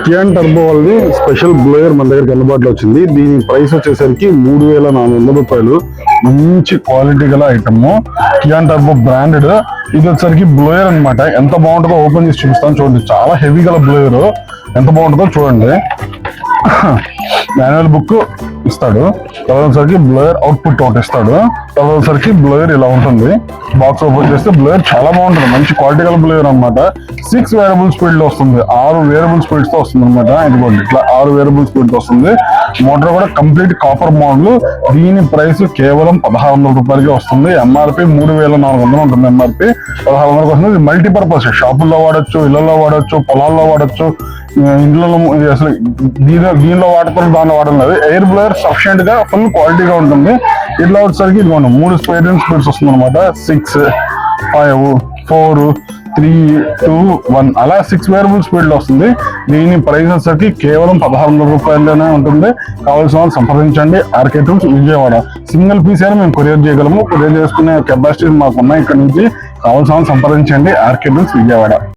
Kian turbo వాళ్ళది special blower మన దగ్గరికి అందుబాటులో వచ్చింది. దీని ప్రైస్ వచ్చేసరికి 3,400 రూపాయలు. మంచి క్వాలిటీ గల ఐటమ్, కియాన్ టర్బో బ్రాండెడ్. ఇది వచ్చేసరికి బ్లోయర్ అనమాట. ఎంత బాగుంటుందో ఓపెన్ చేసి చూపిస్తాను చూడండి. చాలా హెవీ గల బ్లోయర్, ఎంత బాగుంటుందో చూడండి. మాన్యువల్ బుక్ ఇస్తాడు, తర్వాత బ్లోయర్ అవుట్పుట్ ఒకటి ఇస్తాడు. తర్వాత బ్లోయర్ ఇలా ఉంటుంది. బాక్స్ ఓపెన్ చేస్తే బ్లోయర్ చాలా బాగుంటుంది, మంచి క్వాలిటీ గల బ్లోయర్ అనమాట. 6 వేరియబుల్ స్పీడ్ లో వస్తుంది, 6 వేరియబుల్ స్పీడ్స్ తో వస్తుంది అనమాట. ఇదిగోండి ఇట్లా 6 వేరియబుల్ స్పీడ్ తో వస్తుంది. మోటార్ కూడా కంప్లీట్ కాపర్ మోడల్. దీని ప్రైస్ కేవలం 1,600 రూపాయలకి వస్తుంది. ఎంఆర్పి 3,400 ఉంటుంది. ఎంఆర్పి 1,600 వస్తుంది. మల్టీపర్పస్, షాపుల్లో వాడచ్చు, ఇళ్లలో వాడచ్చు, పొలాల్లో వాడచ్చు, ఇంట్లో అసలు దీనిలో వాడుతున్న దానిలో వాడడం లేదు. ఎయిర్ బ్లోయర్ సఫిషియెంట్ గా ఫుల్ క్వాలిటీగా ఉంటుంది. ఇట్లా వచ్చేసరికి ఇదిగోండి 3 స్పీడ్స్ వస్తుంది అనమాట. 6, 5, 4, 3, 2, 1 అలా 6 వేరియబుల్ స్పీడ్ లో వస్తుంది. దీని ప్రైస్ వచ్చేసరికి కేవలం 1,600 రూపాయల్లోనే ఉంటుంది. కావాల్సిన వాళ్ళు సంప్రదించండి. RK tools Vijayawada. Single piece అయినా మేము కొరియర్ చేయగలము. కొరియర్ చేసుకునే కెపాసిటీ మాకు ఉన్నాయి. ఇక్కడ నుంచి కావాల్సిన వాళ్ళు సంప్రదించండి. RK tools Vijayawada.